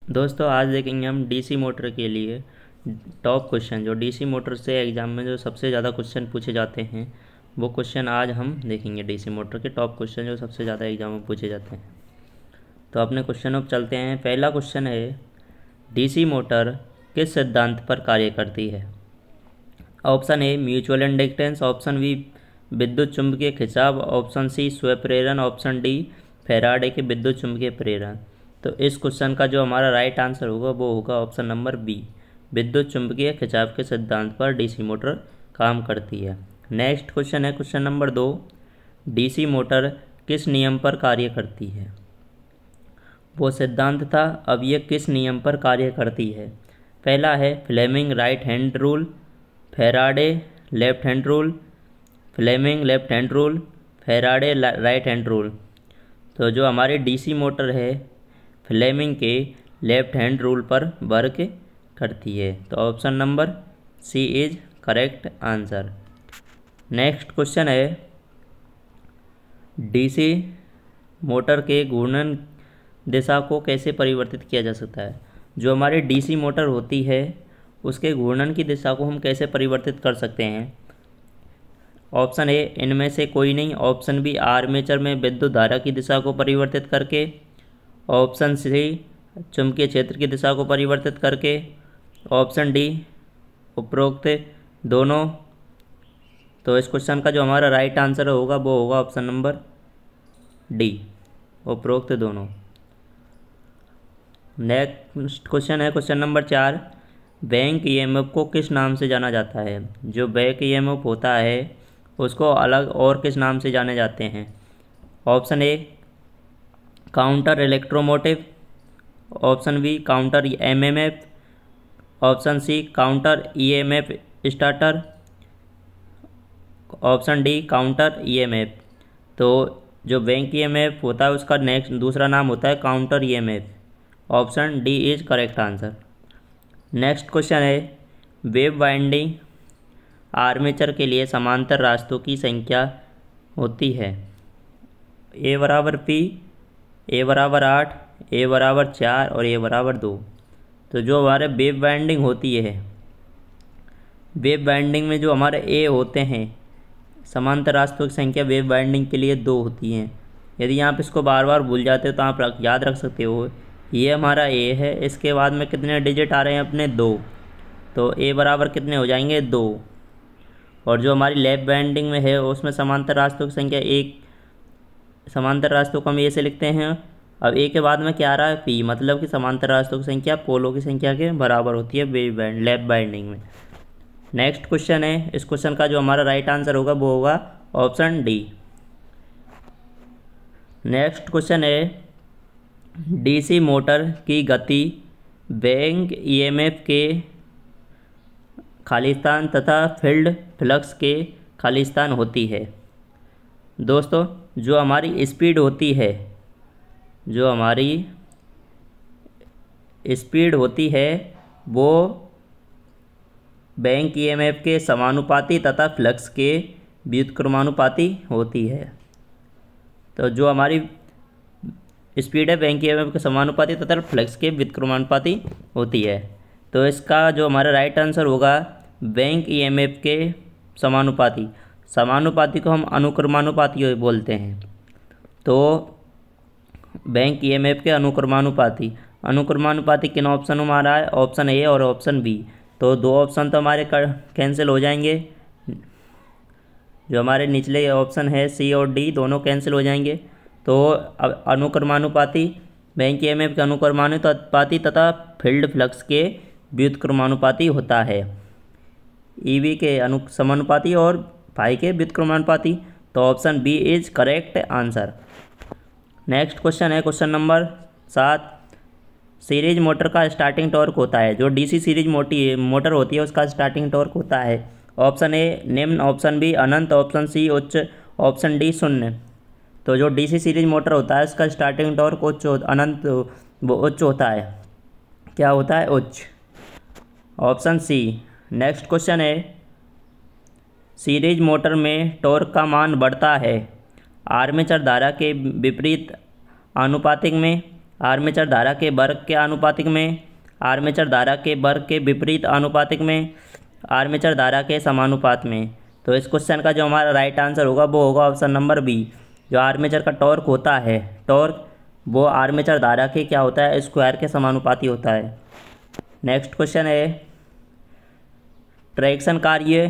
दोस्तों आज देखेंगे हम डीसी मोटर के लिए टॉप क्वेश्चन जो डीसी मोटर से एग्ज़ाम में जो सबसे ज़्यादा क्वेश्चन पूछे जाते हैं वो क्वेश्चन आज हम देखेंगे। डीसी मोटर के टॉप क्वेश्चन जो सबसे ज़्यादा एग्ज़ाम में पूछे जाते हैं। तो अपने क्वेश्चन अब चलते हैं। पहला क्वेश्चन है, डीसी मोटर किस सिद्धांत पर कार्य करती है? Option A mutual inductance, option B विद्युत चुंबकीय खिंचाव, ऑप्शन सी स्वप्रेरण, ऑप्शन डी फैराडे के विद्युत चुंबकीय प्रेरण। तो इस क्वेश्चन का जो हमारा राइट आंसर होगा वो होगा ऑप्शन नंबर बी, विद्युत चुंबकीय खिंचाव के सिद्धांत पर डीसी मोटर काम करती है। नेक्स्ट क्वेश्चन है क्वेश्चन नंबर 2, डीसी मोटर किस नियम पर कार्य करती है? वो सिद्धांत था, अब ये किस नियम पर कार्य करती है? पहला है Fleming right hand rule, Faraday left hand rule, Fleming left hand rule, Faraday right hand rule. तो जो हमारी डीसी मोटर है फ्लेमिंग के लेफ्ट हैंड रूल पर वर्क करती है। तो option number C is correct answer. Next question है, डीसी मोटर के घूर्णन दिशा को कैसे परिवर्तित किया जा सकता है? जो हमारी डीसी मोटर होती है उसके घूर्णन की दिशा को हम कैसे परिवर्तित कर सकते हैं? ऑप्शन ए इनमें से कोई नहीं, ऑप्शन बी आर्मेचर में विद्युत धारा की दिशा को परिवर्तित करके, ऑप्शन सी चुंबकीय क्षेत्र की दिशा को परिवर्तित करके, ऑप्शन डी उपरोक्त दोनों। तो इस क्वेश्चन का जो हमारा राइट आंसर होगा वो होगा ऑप्शन नंबर डी, उपरोक्त दोनों। नेक्स्ट क्वेश्चन है क्वेश्चन नंबर 4, बैक ईएमएफ को किस नाम से जाना जाता है? जो बैक ईएमएफ होता है उसको अलग और किस नाम से जाने जाते हैं? Option A counter electromotive, option B counter MMF, option C counter EMF starter, option D counter EMF. तो जो बैक ईएमएफ होता है उसका नेक्स्ट दूसरा नाम होता है counter EMF. Option D is correct answer. Next question है, वेव वाइंडिंग आर्मेचर के लिए समांतर रास्तों की संख्या होती है? ए बराबर पी, ए बराबर 8, ए बराबर 4 और ए बराबर 2। तो जो हमारे वेव वाइंडिंग होती है, वेव वाइंडिंग में जो हमारे ए होते हैं, समांतर रास्तों की संख्या वेव वाइंडिंग के लिए 2 होती हैं। यदि आप इसको बार बार भूल जाते हो तो आप याद रख सकते हो, ये हमारा ए है, इसके बाद में कितने डिजिट आ रहे हैं अपने 2, तो ए बराबर कितने हो जाएंगे 2। और जो हमारी लेफ्ट वाइंडिंग में है उसमें समांतर रास्तों की संख्या 1, समांतर रास्तों को हम ए से लिखते हैं। अब ए के बाद में क्या आ रहा है पी, मतलब कि समांतर रास्तों की संख्या पोलों की संख्या के बराबर होती है लेफ्ट वाइंडिंग में। नेक्स्ट क्वेश्चन है, इस क्वेश्चन का जो हमारा राइट आंसर होगा वो होगा ऑप्शन डी। नेक्स्ट क्वेश्चन है, डीसी मोटर की गति बैक ईएमएफ के खालिस्तान तथा फील्ड फ्लक्स के खालिस्तान होती है। दोस्तों जो हमारी स्पीड होती है, जो हमारी स्पीड होती है वो बैक ईएमएफ के समानुपाती तथा फ्लक्स के व्युत्क्रमानुपाती होती है। तो जो हमारी स्पीड है बैक ईएमएफ के समानुपाती तथा फ्लक्स के व्युत्क्रमानुपाती होती है। तो इसका जो हमारा राइट आंसर होगा बैक ईएमएफ के समानुपाती। समानुपाती को हम अनुक्रमानुपाती बोलते हैं। तो बैक ईएमएफ के अनुक्रमानुपाती, अनुक्रमानुपाती किन ऑप्शनों में आ रहा है? ऑप्शन ए और ऑप्शन बी। तो 2 ऑप्शन तो हमारे कैंसिल हो जाएंगे, जो हमारे निचले ऑप्शन है सी और डी दोनों कैंसिल हो जाएंगे। तो अनुक्रमानुपाती बैक ईएमएफ के अनुक्रमानुपाती तथा फील्ड फ्लक्स के व्युत्क्रमानुपाती होता है। ईवी के समानुपाती और फाई के व्युत्क्रमानुपाती। तो option B is correct answer. Next question है क्वेश्चन नंबर 7, सीरीज मोटर का स्टार्टिंग टॉर्क होता है? जो डीसी सीरीज मोटर होती है उसका स्टार्टिंग टॉर्क होता है ऑप्शन ए निम्न, ऑप्शन बी अनंत, ऑप्शन सी उच्च, ऑप्शन डी शून्य। तो जो डीसी सीरीज मोटर होता है उसका स्टार्टिंग टॉर्क उच्च अनंत वो उच्च होता है। क्या होता है? उच्च, ऑप्शन सी। नेक्स्ट क्वेश्चन है, सीरीज मोटर में टॉर्क का मान बढ़ता है आर्मेचर धारा के विपरीत आनुपातिक में, आर्मेचर धारा के वर्ग के आनुपातिक में, आर्मेचर धारा के वर्ग के विपरीत आनुपातिक में, आर्मेचर धारा के समानुपात में। तो इस क्वेश्चन का जो हमारा राइट आंसर होगा वो होगा ऑप्शन नंबर बी। जो आर्मेचर का टॉर्क होता है, टॉर्क वो आर्मेचर धारा के क्या होता है, स्क्वायर के समानुपाती होता है। नेक्स्ट क्वेश्चन है, ट्रैक्शन कार्य,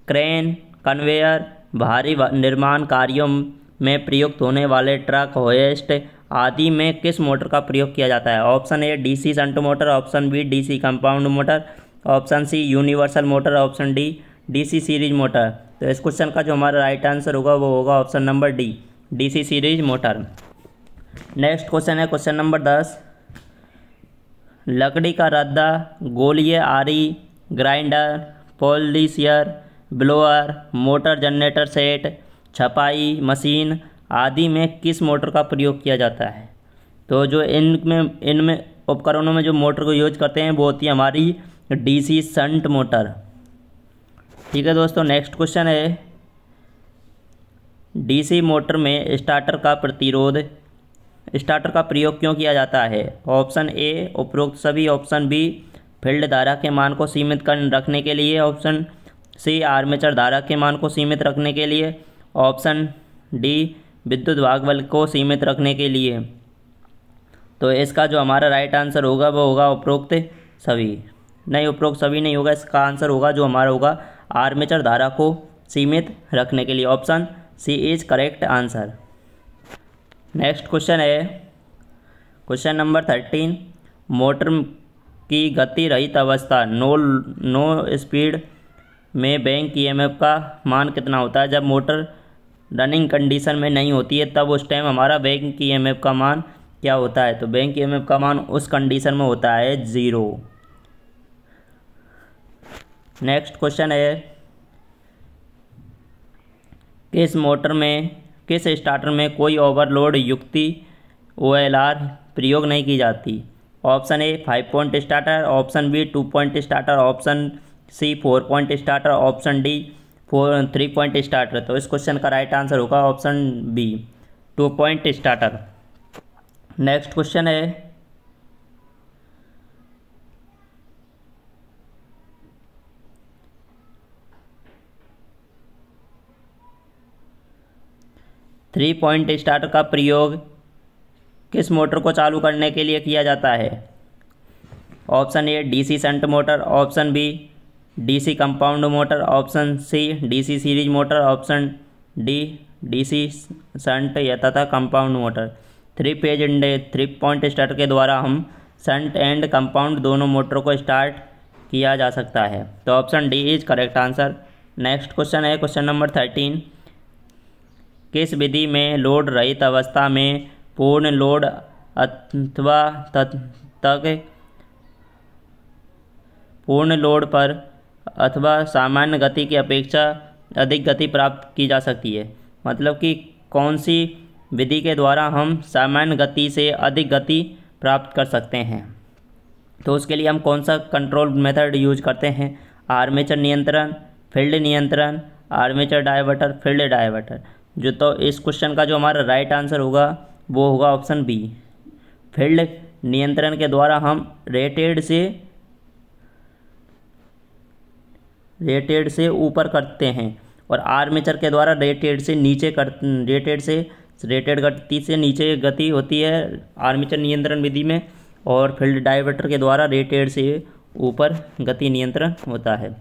क्रेन, कन्वेयर, भारी निर्माण कार्यों में प्रयुक्त होने वाले ट्रक, होइस्ट आदि में किस मोटर का प्रयोग किया जाता है। Option A DC shunt motor, option B DC compound motor, option C universal motor, option D DC series motor. तो इस क्वेश्चन का जो हमारा राइट आंसर होगा वो होगा option number D, DC series motor. Next question है क्वेश्चन नंबर 10, लकड़ी का रद्दा, गोलीय आरी, grinder, polisher, blower, motor generator set, छपाई मशीन आदि में किस मोटर का प्रयोग किया जाता है। तो जो इनमें उपकरणों में जो मोटर को यूज करते हैं वो होती है हमारी डीसी शंट मोटर। ठीक है दोस्तों, नेक्स्ट क्वेश्चन है, डीसी मोटर में स्टार्टर का प्रतिरोध, स्टार्टर का प्रयोग क्यों किया जाता है। ऑप्शन ए उपरोक्त सभी, ऑप्शन बी फील्ड धारा के मान को सीमित कर रखने के लिए, ऑप्शन सी आर्मेचर धारा के मान को सीमित रखने के लिए, ऑप्शन डी विद्युत भाग बल को सीमित रखने के लिए। तो इसका जो हमारा राइट आंसर होगा वो होगा उपरोक्त सभी। नहीं, उपरोक्त सभी नहीं होगा, इसका आंसर होगा जो हमारा होगा आर्मेचर धारा को सीमित रखने के लिए। Option C is correct answer. Next question है क्वेश्चन नंबर 13, मोटर की गति रहित अवस्था नो स्पीड में बैंक ईएमएफ का मान कितना होता है। जब मोटर रनिंग कंडीशन में नहीं होती है तब उस टाइम हमारा बैंक ईएमएफ का मान क्या होता है। तो बैंक ईएमएफ का मान उस कंडीशन में होता है 0। नेक्स्ट क्वेश्चन है, किस स्टार्टर में कोई ओवरलोड युक्ति OLR प्रयोग नहीं की जाती। Option A 5 point starter, option B 2 point starter, option C 4 point starter, option D 3 point starter. तो इस क्वेश्चन का राइट आंसर होगा option B 2 point starter. Next question है, थ्री पॉइंट स्टार्टर का प्रयोग किस मोटर को चालू करने के लिए किया जाता है। Option A DC shunt motor, option B DC compound motor, option C DC series motor, option D DC shunt या तथा कंपाउंड मोटर। 3 पॉइंट स्टार्टर के द्वारा हम शंट एंड कंपाउंड दोनों मोटरों को स्टार्ट किया जा सकता है। तो option D is correct answer. Next question है क्वेश्चन नंबर 13, किस विधि में लोड रहित अवस्था में पूर्ण लोड अथवा तक पूर्ण लोड पर अथवा सामान्य गति की अपेक्षा अधिक गति प्राप्त की जा सकती है। मतलब कि कौन सी विधि के द्वारा हम सामान्य गति से अधिक गति प्राप्त कर सकते हैं। तो उसके लिए हम कौन सा कंट्रोल मेथड यूज करते हैं। आर्मेचर नियंत्रण, फील्ड नियंत्रण, आर्मेचर डायवर्टर, फील्ड डायवर्टर। जो तो इस क्वेश्चन का जो हमारा राइट आंसर होगा वो होगा ऑप्शन बी। फील्ड नियंत्रण के द्वारा हम रेटेड से ऊपर करते हैं और आर्मेचर के द्वारा रेटेड गति से नीचे गति होती है आर्मेचर नियंत्रण विधि में, और फील्ड डायवर्टर के द्वारा रेटेड से ऊपर गति नियंत्रण होता है।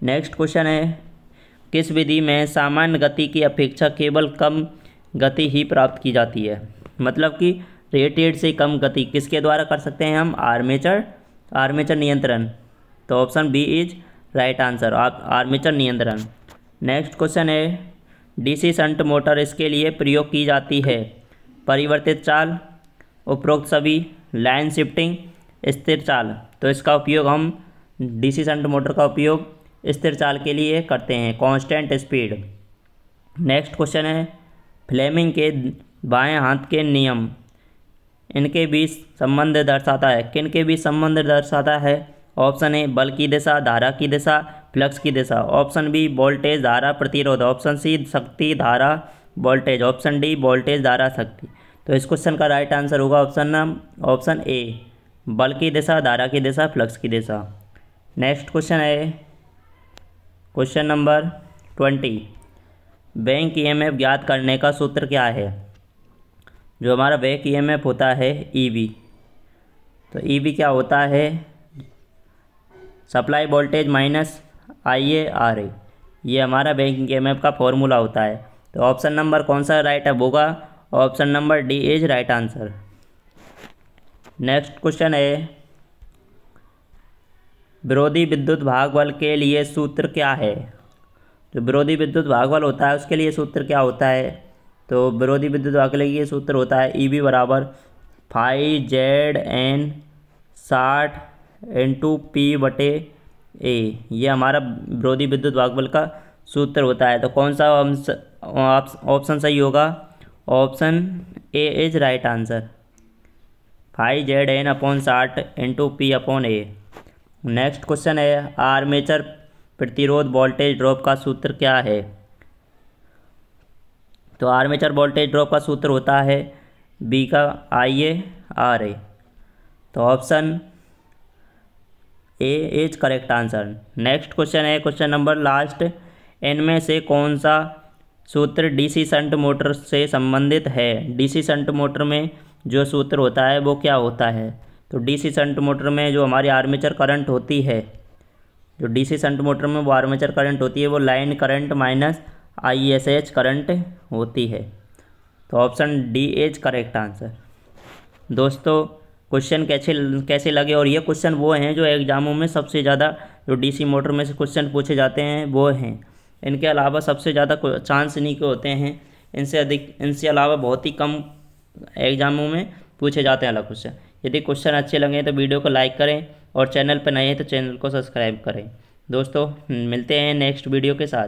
नेक्स्ट क्वेश्चन है, किस विधि में सामान्य गति की अपेक्षा केवल कम गति ही प्राप्त की जाती है। मतलब कि रेटेड से कम गति किसके द्वारा कर सकते हैं हम, आर्मेचर नियंत्रण। तो option B is right answer, armature नियंत्रण। नेक्स्ट क्वेश्चन है, डीसी शंट मोटर इसके लिए प्रयोग की जाती है। परिवर्तित चाल, उपरोक्त सभी, लाइन शिफ्टिंग, स्थिर चाल। तो इसका उपयोग हम डीसी शंट मोटर का उपयोग स्थिर चाल के लिए करते हैं, कांस्टेंट स्पीड। नेक्स्ट क्वेश्चन है, फ्लेमिंग के बाएं हाथ के नियम इनके बीच संबंध दर्शाता है। किन के बीच संबंध दर्शाता है। ऑप्शन ए बल की दिशा, धारा की दिशा, फ्लक्स की दिशा, ऑप्शन बी वोल्टेज धारा प्रतिरोध, ऑप्शन सी शक्ति धारा वोल्टेज, ऑप्शन डी वोल्टेज धारा शक्ति। तो इस क्वेश्चन का राइट आंसर होगा ऑप्शन ए, बल की दिशा, धारा की दिशा, फ्लक्स की दिशा। नेक्स्ट क्वेश्चन है क्वेश्चन नंबर 20। बैंक ईएमएफ ज्ञात करने का सूत्र क्या है? जो हमारा बैंक ईएमएफ होता है ईबी, तो ईबी क्या होता है? सप्लाई वोल्टेज माइनस IA/RA, ये हमारा बैंक ईएमएफ का फॉर्मूला होता है। तो ऑप्शन नंबर कौन सा राइट है होगा? Option number D is right answer. Next question है विरोधी विद्युत भागबल के लिए सूत्र क्या है? जो विरोधी विद्युत भागबल होता है उसके लिए सूत्र क्या होता है? तो विरोधी विद्युत भागबल के लिए सूत्र होता है EB बराबर φZn 60 × P/A। ये हमारा विरोधी विद्युत भागबल का सूत्र होता है। तो कौन सा ऑप्शन सही होगा? Option A is right answer, φZn/60 × P/A। Next question है आर्मेचर प्रतिरोध वोल्टेज ड्रॉप का सूत्र क्या है? तो आर्मेचर वोल्टेज ड्रॉप का सूत्र होता है B का IA/RA। तो option A is correct answer. Next question है क्वेश्चन नंबर लास्ट, इनमें से कौन सा सूत्र डीसी शंट मोटर से संबंधित है? डीसी शंट मोटर में जो सूत्र होता है वो क्या होता है? तो डीसी शंट मोटर में जो हमारी आर्मेचर करंट होती है, जो डीसी शंट मोटर में वो आर्मेचर करंट होती है वो line current minus ISH current होती है। तो option D is correct answer. दोस्तों क्वेश्चन कैसे लगे? और ये क्वेश्चन वो हैं जो एग्जामों में सबसे ज़्यादा जो डीसी मोटर में से क्वेश्चन पूछे जाते हैं वो हैं। इनके अलावा सबसे ज़्यादा चांस नहीं के होते हैं, इनसे अलावा बहुत ही कम एग्जामों में पूछे जाते हैं अलग क्वेश्चन। यदि क्वेश्चन अच्छे लगे तो वीडियो को लाइक करें और चैनल पर नए हैं तो चैनल को सब्सक्राइब करें। दोस्तों मिलते हैं नेक्स्ट वीडियो के साथ।